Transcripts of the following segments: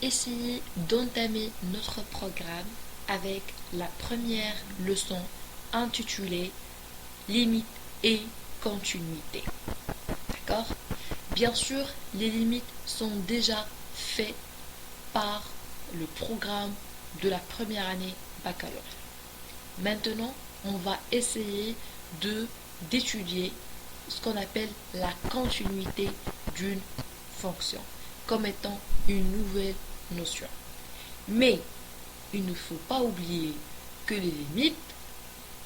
essayer d'entamer notre programme avec la première leçon intitulée Limites et continuité. D'accord? Bien sûr, les limites sont déjà faites par le programme de la première année baccalauréat. Maintenant, on va essayer d'étudier ce qu'on appelle la continuité d'une fonction comme étant une nouvelle notion. Mais il ne faut pas oublier que les limites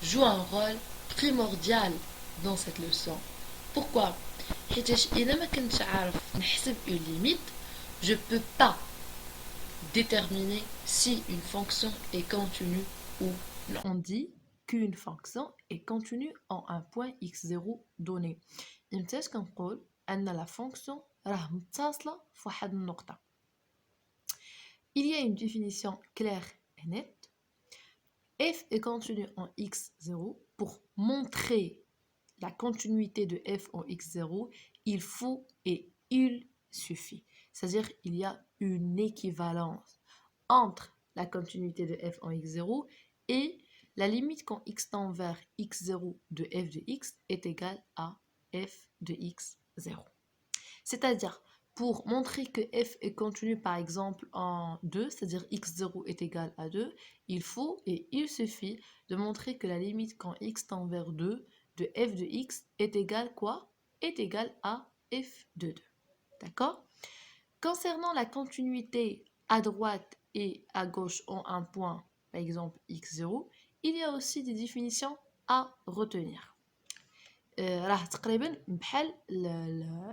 jouent un rôle primordial dans cette leçon. Pourquoi? حيتاش إذا ما كنتش عارف نحسب une limite, je peux pas déterminer si une fonction est continue ou non. On dit qu'une fonction est continue en un point x0 donné. إمتاش كنقول أن la fonction راه متصلة في واحد النقطة. Il y a une définition claire et nette. F est continue en x0. Pour montrer la continuité de f en x0, il faut et il suffit. C'est-à-dire il y a une équivalence entre la continuité de f en x0 et la limite quand x tend vers x0 de f de x est égale à f de x0. C'est-à-dire, pour montrer que f est continu par exemple en 2, c'est-à-dire x0 est égal à 2, il faut et il suffit de montrer que la limite quand x tend vers 2 de f de x est égale quoi? Est égale à f de 2. D'accord? Concernant la continuité à droite et à gauche en un point, par exemple x0, il y a aussi des définitions à retenir. راه تقريبا بحال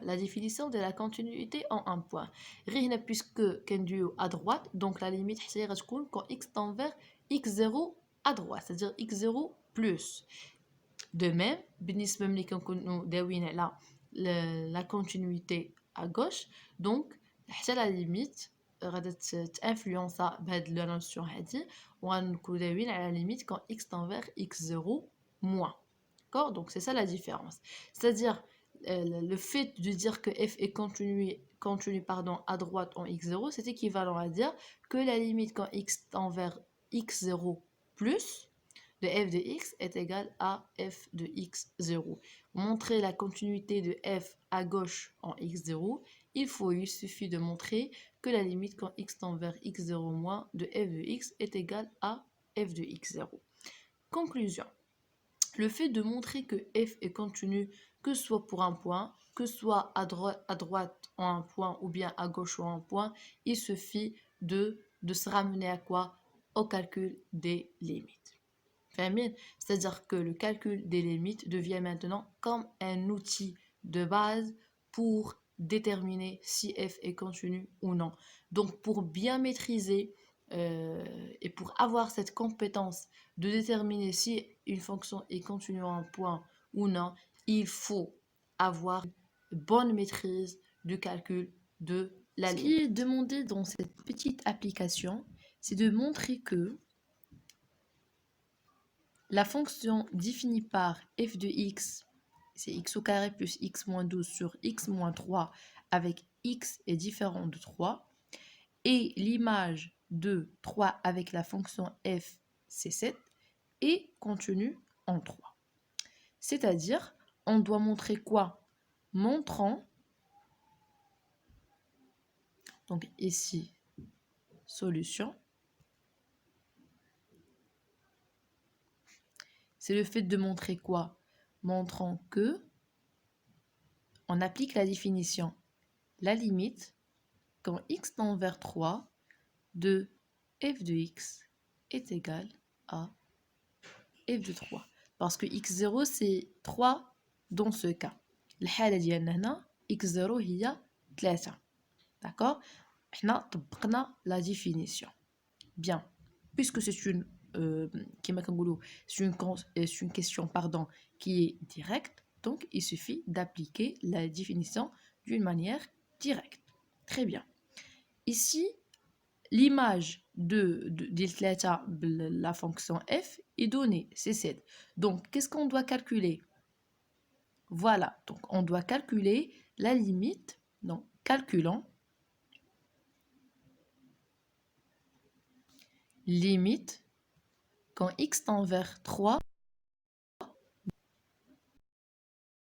la définition de la continuité en un point. غير هنا puisque كندويو à droite, donc la limite حتى هي غتكون quand x tend vers x0 à droite, c'est-à-dire x0 plus. De même, بالنسبة ملي كنكونوا داويين على la continuité à gauche, donc حتى la limite غادا تانفلونسا بهاد لا نوسيون هادي وغنكونوا داويين على la limite quand x tend vers x0 moins. D'accord? Donc c'est ça la différence. C'est-à-dire le fait de dire que f est continu à droite en x0, c'est équivalent à dire que la limite quand x tend vers x0 plus de f de x est égale à f de x0. Pour montrer la continuité de f à gauche en x0, il suffit de montrer que la limite quand x tend vers x0 moins de f de x est égale à f de x0. Conclusion. Le fait de montrer que f est continu, que ce soit pour un point, que ce soit à droite en un point ou bien à gauche en un point, il suffit de se ramener à quoi? Au calcul des limites. C'est-à-dire que le calcul des limites devient maintenant comme un outil de base pour déterminer si f est continu ou non. Donc pour bien maîtriser et pour avoir cette compétence de déterminer si une fonction est continue en un point ou non, il faut avoir une bonne maîtrise du calcul de la limite. Ce qui est demandé dans cette petite application, c'est de montrer que la fonction définie par f de x, c'est x au carré plus x moins 12 sur x moins 3 avec x est différent de 3, et l'image de 3 avec la fonction f, c'est 7, est contenue en 3. C'est-à-dire, on doit montrer quoi? Montrant, donc ici, solution, c'est le fait de montrer quoi? Montrant que on applique la définition, la limite, quand x tend vers 3, de f de x est égal à f de 3. Parce que x0 c'est 3 dans ce cas. الحالة ديالنا هنا x0 هي 3. D'accord? احنا طبقنا la définition. Bien. Puisque c'est une c'est une question qui est directe, donc il suffit d'appliquer la définition d'une manière directe. Très bien. Ici, l'image de la fonction f est donnée, c'est 7. Donc, qu'est-ce qu'on doit calculer? Voilà, donc on doit calculer la limite, donc calculons limite quand x tend vers 3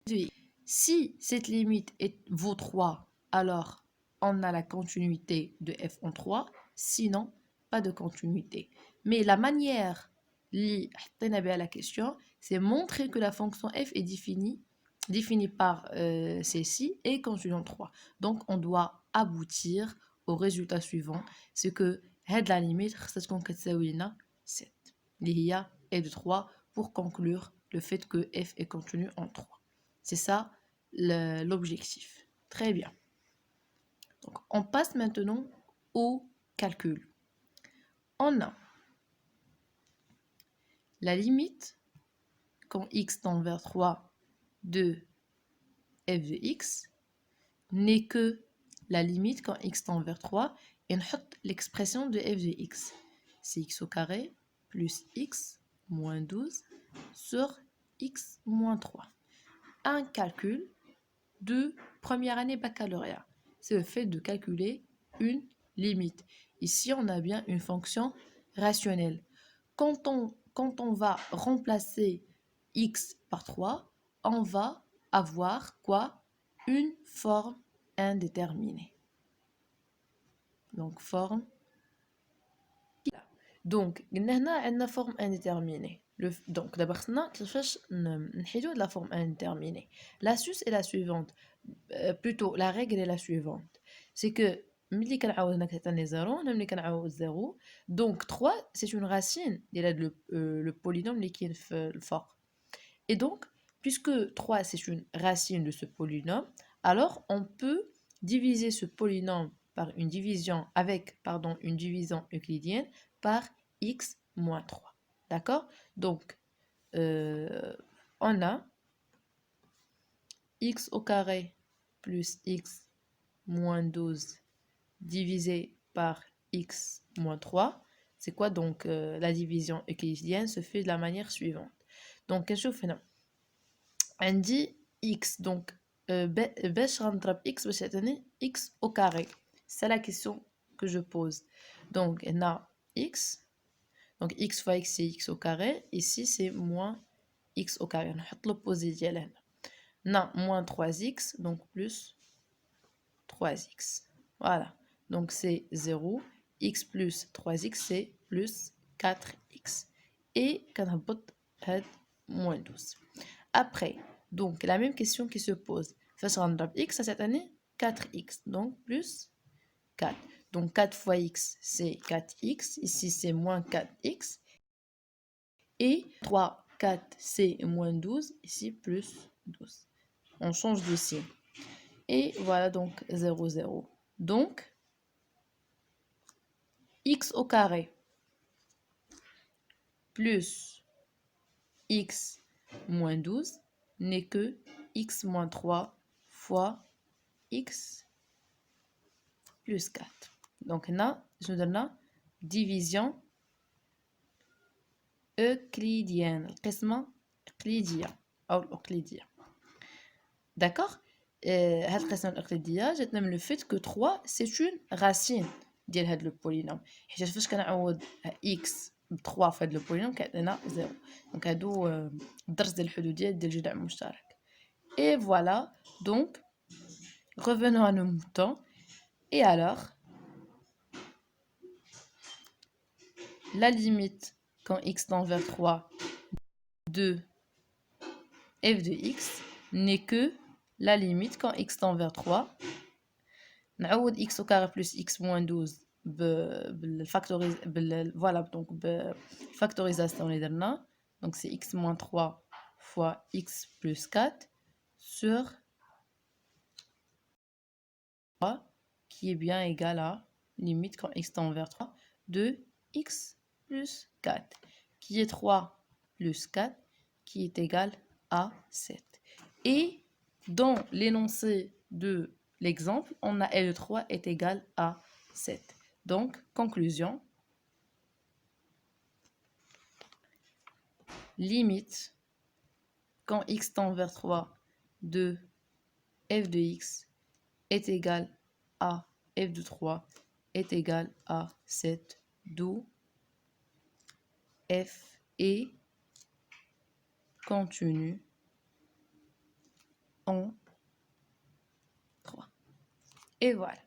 de x. Si cette limite vaut 3, alors on a la continuité de f en 3, sinon pas de continuité. Mais la manière à la question, c'est montrer que la fonction f est définie par celle-ci et continue en 3. Donc on doit aboutir au résultat suivant, c'est que la limite خصها تكون 7 اللي هي est de 3 pour conclure le fait que f est contenu en 3. C'est ça l'objectif. Très bien. Donc, on passe maintenant au calcul. On a la limite quand x tend vers 3 de f de x n'est que la limite quand x tend vers 3 et on met l'expression de f de x. C'est x au carré plus x moins 12 sur x moins 3. Un calcul de première année baccalauréat. C'est le fait de calculer une limite. Ici, on a bien une fonction rationnelle. Quand on va remplacer x par 3, on va avoir quoi? Une forme indéterminée. Donc, forme. Donc, on a une forme indéterminée. Donc, d'abord, la forme indéterminée. L'astuce est la suivante. Plutôt, la règle est la suivante. C'est que, donc 3, c'est une racine. Il y a le polynôme qui est fort. Et donc, puisque 3, c'est une racine de ce polynôme, alors on peut diviser ce polynôme par une division une division euclidienne par x moins 3. D'accord? Donc, on a x au carré plus x moins 12 divisé par x moins 3. C'est quoi donc la division euclidienne se fait de la manière suivante. Donc, qu'est-ce que je fais là? On dit x, donc باش غنضرب x باش يعطيني x au carré. C'est la question que je pose. Donc, on a x. Donc, x fois x, c'est x au carré. Ici, c'est moins x au carré. On a l'opposé ديال هنا. On a moins 3x, donc plus 3x. Voilà. Donc, c'est 0. X plus 3x, c'est plus 4x. Et كنهبط هاد moins 12. Après, donc, la même question qui se pose. Face à x, à cette année, 4x. Donc, plus 4. Donc, 4 fois x, c'est 4x. Ici, c'est moins 4x. Et 3, 4, c'est moins 12. Ici, plus 12. On change de signe. Et voilà donc 0, 0. Donc, x au carré plus x moins 12 n'est que x moins 3 fois x plus 4. Donc, là, je donne la division euclidienne. القسمة euclidien أو الأقليدية. D'accord? هاد القسمة الأقليدية جاتنا من le fait que 3 c'est une racine ديال هاد le polynôme. حيت فاش كنعوض x ب 3 في هاد le polynôme كيعطينا 0. دونك هادو الدرس ديال الحدوديات ديال الجذع المشترك. Et voilà, donc revenons à nos moutons. Et alors, la limite quand x tend vers 3 de f de x n'est que la limite quand x tend vers 3. نعوض x au carré plus x moins 12 voilà, donc factorisation اللي درنا. Donc c'est x moins 3 fois x plus 4 sur 3 qui est bien égal à limite quand x tend vers 3 de x plus 4 qui est 3 plus 4 qui est égal à 7. Et dans l'énoncé de l'exemple, on a L de 3 est égal à 7. Donc, conclusion. Limite, quand x tend vers 3 de f de x est égal à f de 3 est égal à 7, d'où F et continue en 3. Et voilà.